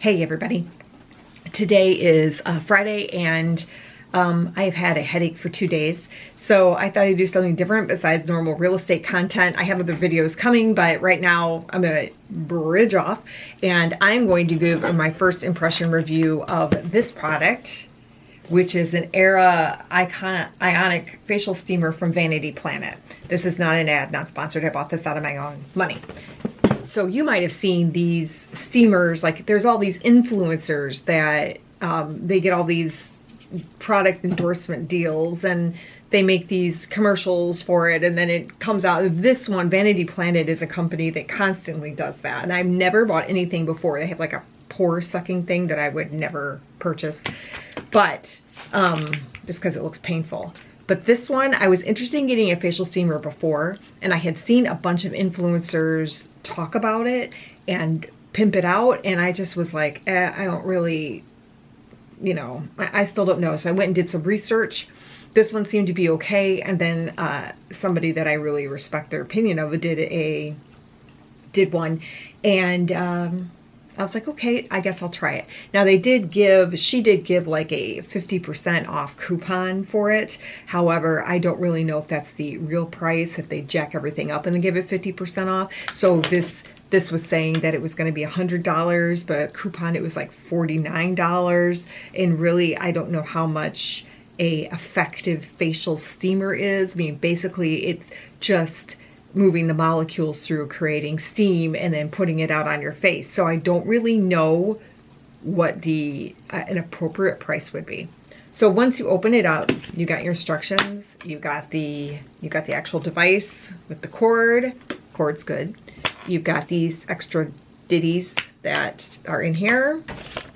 Hey everybody, today is Friday and I've had a headache for 2 days, so I thought I'd do something different besides normal real estate content. I have other videos coming, but right now I'm gonna bridge off and I'm going to give my first impression review of this product, which is an Aira Ionic facial steamer from Vanity Planet. This is not an ad, not sponsored. I bought this out of my own money. So you might have seen these steamers, like there's all these influencers that they get all these product endorsement deals and they make these commercials for it, and then it comes out. This one, Vanity Planet, is a company that constantly does that, and I've never bought anything before. They have like a pore sucking thing that I would never purchase, but just because it looks painful. But this one, I was interested in getting a facial steamer before, and I had seen a bunch of influencers talk about it and pimp it out, and I just was like, I don't really, you know, I still don't know. So I went and did some research. This one seemed to be okay, and then somebody that I really respect their opinion of did one, and I was like, okay, I guess I'll try it. Now she did give like a 50% off coupon for it. However, I don't really know if that's the real price, if they jack everything up and then give it 50% off. So this was saying that it was going to be $100, but a coupon it was like $49. And really, I don't know how much a effective facial steamer is. I mean, basically it's just moving the molecules through, creating steam, and then putting it out on your face. So I don't really know what the an appropriate price would be. So once you open it up, you got your instructions, you got the actual device with the cord's good. You've got these extra ditties that are in here.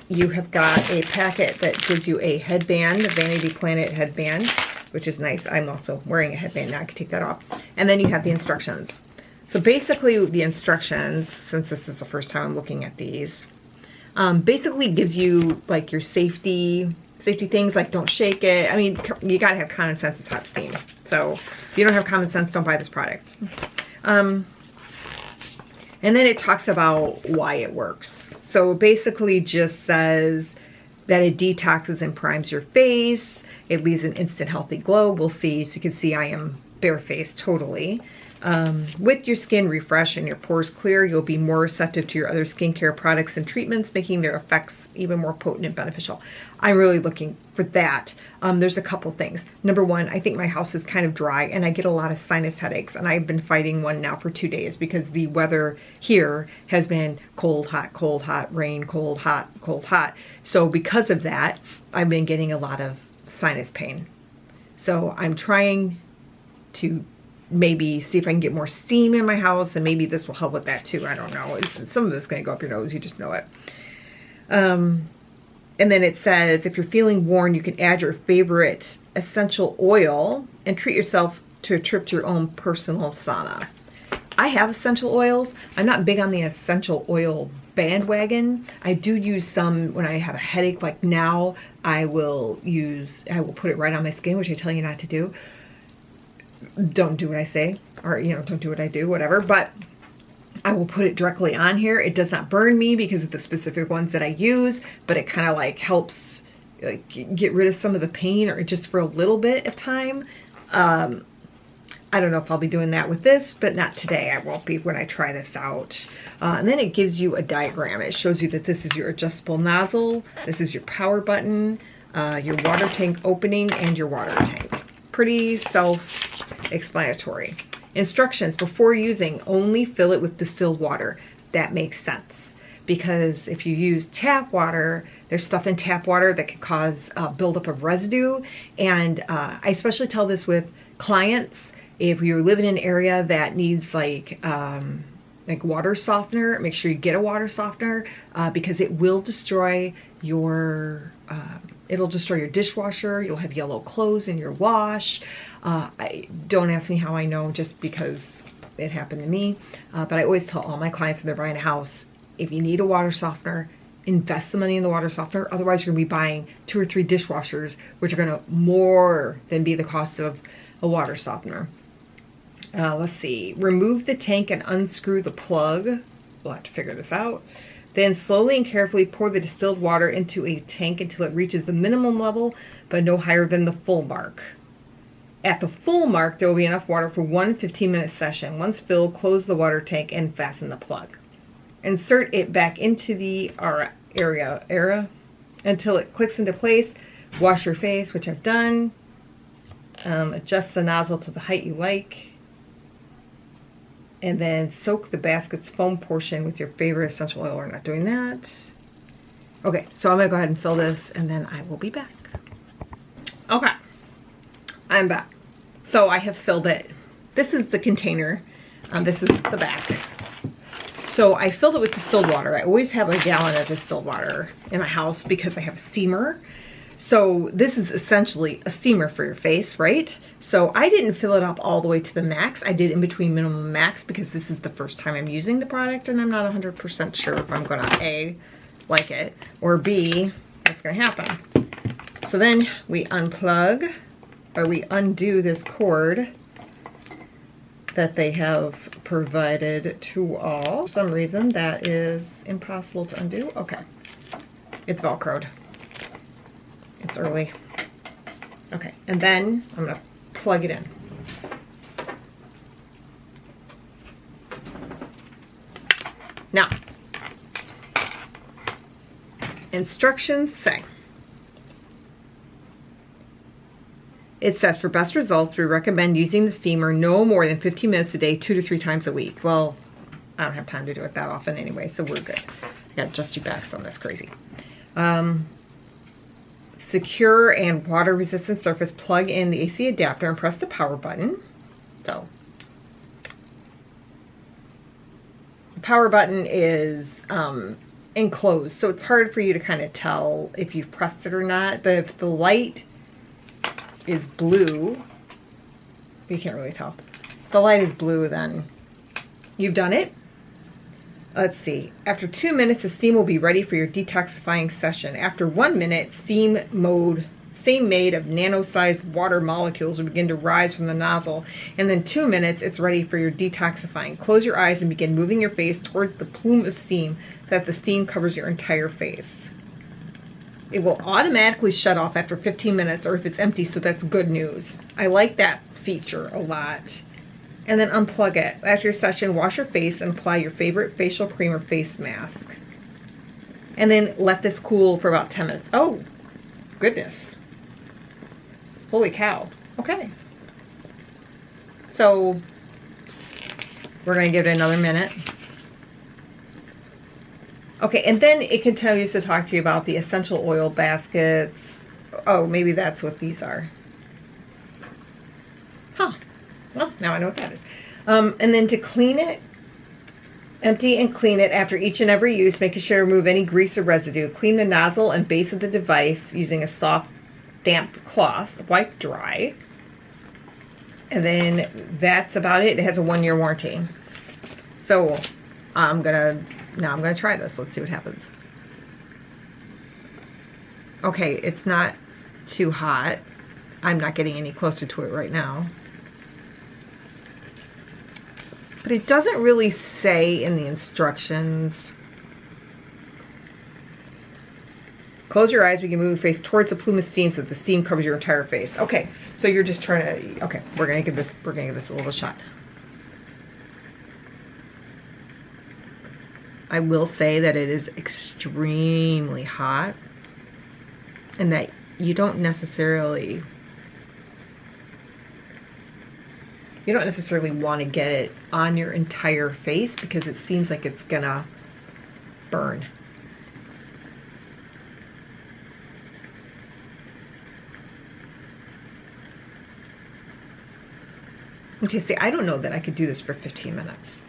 You have got a packet that gives you a headband, a Vanity Planet headband, which is nice. I'm also wearing a headband now. I can take that off. And then you have the instructions. So basically the instructions, since this is the first time I'm looking at these, basically gives you like your safety things, like don't shake it. I mean, you gotta have common sense. It's hot steam. So if you don't have common sense, don't buy this product. And then it talks about why it works. So it basically just says that it detoxes and primes your face. It leaves an instant healthy glow. We'll see. So you can see I am barefaced totally. With your skin refreshed and your pores clear, you'll be more receptive to your other skincare products and treatments, making their effects even more potent and beneficial. I'm really looking for that. There's a couple things. Number one, I think my house is kind of dry and I get a lot of sinus headaches, and I've been fighting one now for 2 days because the weather here has been cold, hot, rain, cold, hot. So because of that, I've been getting a lot of sinus pain. So I'm trying to maybe see if I can get more steam in my house, and maybe this will help with that too. I don't know. Some of it's going to go up your nose. You just know it. And then it says, if you're feeling worn, you can add your favorite essential oil and treat yourself to a trip to your own personal sauna. I have essential oils. I'm not big on the essential oil bandwagon. I do use some when I have a headache. Like now, I will put it right on my skin, which I tell you not to do. Don't do what I say, or don't do what I do, whatever. But I will put it directly on here. It does not burn me because of the specific ones that I use, but it kind of like helps like get rid of some of the pain, or just for a little bit of time. I don't know if I'll be doing that with this, but not today. I won't be when I try this out. And then it gives you a diagram. It shows you that this is your adjustable nozzle, this is your power button, your water tank opening, and your water tank. Pretty self-explanatory. Instructions: before using, only fill it with distilled water. That makes sense, because if you use tap water, there's stuff in tap water that can cause buildup of residue. And I especially tell this with clients. If you live in an area that needs like water softener, make sure you get a water softener because it will destroy your dishwasher. You'll have yellow clothes in your wash. Don't ask me how I know, just because it happened to me. But I always tell all my clients when they're buying a house, if you need a water softener, invest the money in the water softener. Otherwise, you're going to be buying 2 or 3 dishwashers, which are going to more than be the cost of a water softener. Let's see. Remove the tank and unscrew the plug. We'll have to figure this out. Then slowly and carefully pour the distilled water into a tank until it reaches the minimum level, but no higher than the full mark. At the full mark, there will be enough water for one 15-minute session. Once filled, close the water tank and fasten the plug. Insert it back into the Aira until it clicks into place. Wash your face, which I've done. Adjust the nozzle to the height you like. And then soak the basket's foam portion with your favorite essential oil. We're not doing that. Okay, so I'm gonna go ahead and fill this and then I will be back. Okay, I'm back. So I have filled it. This is the container. This is the back. So I filled it with distilled water. I always have a gallon of distilled water in my house because I have a steamer. So this is essentially a steamer for your face, right? So I didn't fill it up all the way to the max. I did in between minimum and max because this is the first time I'm using the product and I'm not 100% sure if I'm gonna A, like it, or B, what's gonna happen. So then we unplug, or we undo this cord that they have provided to all. For some reason that is impossible to undo. Okay, it's Velcroed. It's early. Okay, and then I'm gonna plug it in. Now, instructions say, it says for best results, we recommend using the steamer no more than 15 minutes a day, 2 to 3 times a week. Well, I don't have time to do it that often anyway, so we're good. I got just you back, so that's crazy. Secure and water resistant surface, plug in the AC adapter and press the power button. So the power button is enclosed, so it's hard for you to kind of tell if you've pressed it or not, but if the light is blue, you can't really tell. If the light is blue, then you've done it. Let's see. After 2 minutes, the steam will be ready for your detoxifying session. After 1 minute, steam made of nano-sized water molecules will begin to rise from the nozzle. And then 2 minutes, it's ready for your detoxifying. Close your eyes and begin moving your face towards the plume of steam so that the steam covers your entire face. It will automatically shut off after 15 minutes or if it's empty, so that's good news. I like that feature a lot. And then unplug it. After your session, wash your face and apply your favorite facial cream or face mask. And then let this cool for about 10 minutes. Oh, goodness. Holy cow. Okay. So we're going to give it another minute. Okay, and then it can tell you to talk to you about the essential oil baskets. Oh, maybe that's what these are. Huh. Well, now I know what that is. And then to clean it, empty and clean it after each and every use, making sure to remove any grease or residue. Clean the nozzle and base of the device using a soft, damp cloth. Wipe dry. And then that's about it. It has a 1-year warranty. So now I'm gonna try this. Let's see what happens. Okay, it's not too hot. I'm not getting any closer to it right now. But it doesn't really say in the instructions. Close your eyes. We can move your face towards the plume of steam so that the steam covers your entire face. Okay, so you're just trying to. Okay, we're gonna give this a little shot. I will say that it is extremely hot, and that you don't necessarily want to get it on your entire face because it seems like it's gonna burn. Okay, see, I don't know that I could do this for 15 minutes.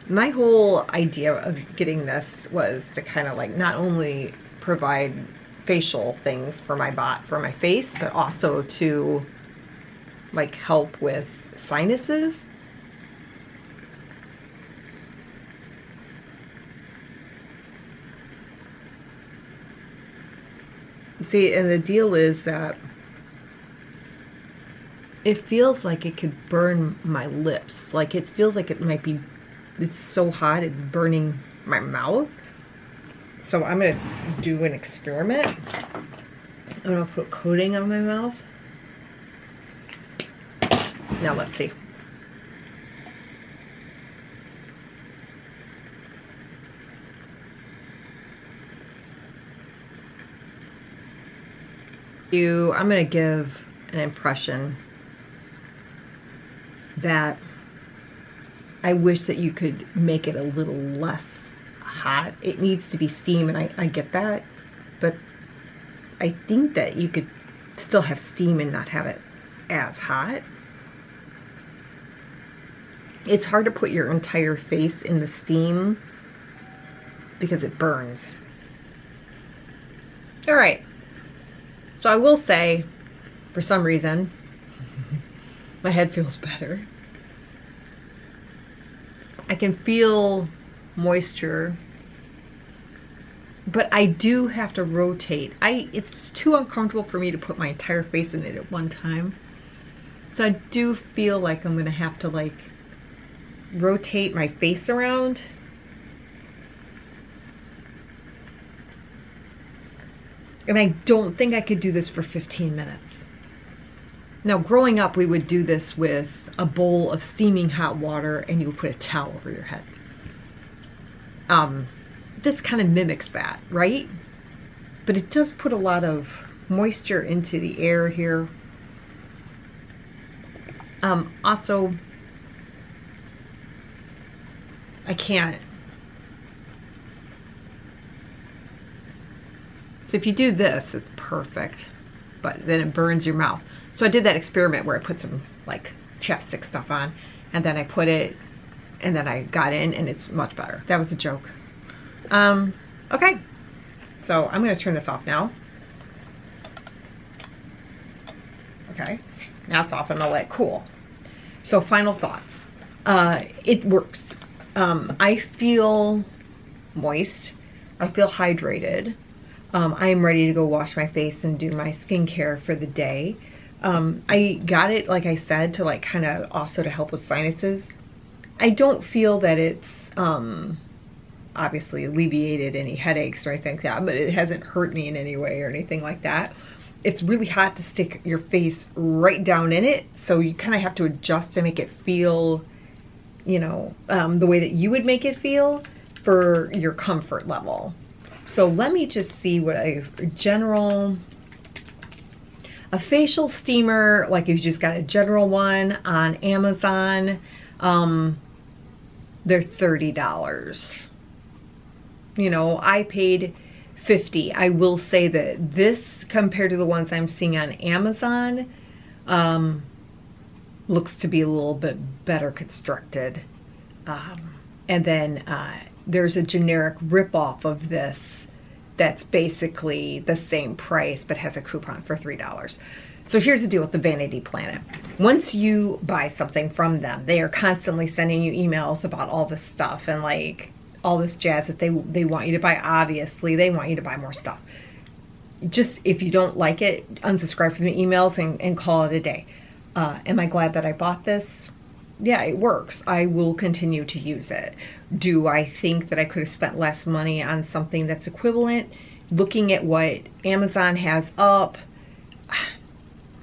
My whole idea of getting this was to kind of like not only provide facial things for my face, but also to like help with sinuses. See, and the deal is that it feels like it could burn my lips. Like it feels like it might be, it's so hot, it's burning my mouth. So I'm gonna do an experiment. I'm gonna put coating on my mouth. Now let's see. I'm gonna give an impression that I wish that you could make it a little less hot. It needs to be steam, and I get that, but I think that you could still have steam and not have it as hot. It's hard to put your entire face in the steam because it burns. All right, so I will say, for some reason, my head feels better. I can feel moisture, but I do have to rotate. It's too uncomfortable for me to put my entire face in it at one time. So I do feel like I'm gonna have to like rotate my face around. And I don't think I could do this for 15 minutes. Now, growing up, we would do this with a bowl of steaming hot water and you would put a towel over your head. This kind of mimics that, right? But it does put a lot of moisture into the air here. Also, I can't. So if you do this, it's perfect, but then it burns your mouth. So I did that experiment where I put some like chapstick stuff on, and then I put it, and then I got in, and it's much better. That was a joke. Okay, so I'm gonna turn this off now. Okay, now it's off, and I'll let it cool. So final thoughts. It works. I feel moist. I feel hydrated. I am ready to go wash my face and do my skincare for the day. I got it, like I said, to like kind of also to help with sinuses. I don't feel that it's obviously alleviated any headaches or anything like that, but it hasn't hurt me in any way or anything like that. It's really hot to stick your face right down in it, so you kind of have to adjust to make it feel, you know, the way that you would make it feel for your comfort level. So let me just see what a facial steamer, like if you just got a general one on Amazon, they're $30. You know, I paid $50. I will say that this, compared to the ones I'm seeing on Amazon, looks to be a little bit better constructed. And then there's a generic ripoff of this that's basically the same price but has a coupon for $3. So here's the deal with the Vanity Planet. Once you buy something from them, they are constantly sending you emails about all this stuff and like all this jazz that they want you to buy. Obviously, they want you to buy more stuff. Just if you don't like it, unsubscribe from the emails and call it a day. Am I glad that I bought this? Yeah, it works. I will continue to use it. Do I think that I could have spent less money on something that's equivalent? Looking at what Amazon has up,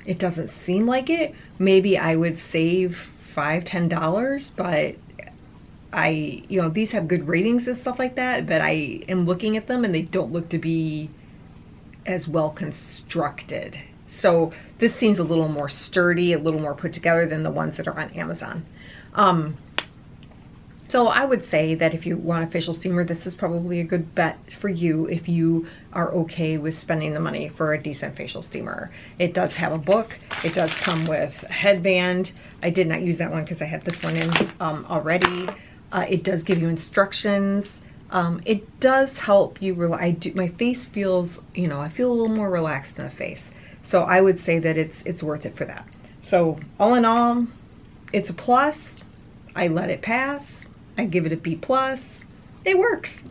it doesn't seem like it. Maybe I would save $5, $10, but you know, these have good ratings and stuff like that, but I am looking at them and they don't look to be as well constructed. So this seems a little more sturdy, a little more put together than the ones that are on Amazon. So I would say that if you want a facial steamer, this is probably a good bet for you if you are okay with spending the money for a decent facial steamer. It does have a book. It does come with a headband. I did not use that one because I had this one in already. It does give you instructions. It does help you. My face feels, you know, I feel a little more relaxed in the face. So I would say that it's worth it for that. So all in all, it's a plus. I let it pass. I give it a B+. It works.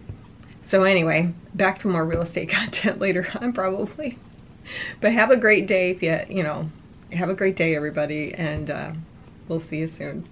So anyway, back to more real estate content later on probably. But have a great day if you know, have a great day, everybody, and we'll see you soon.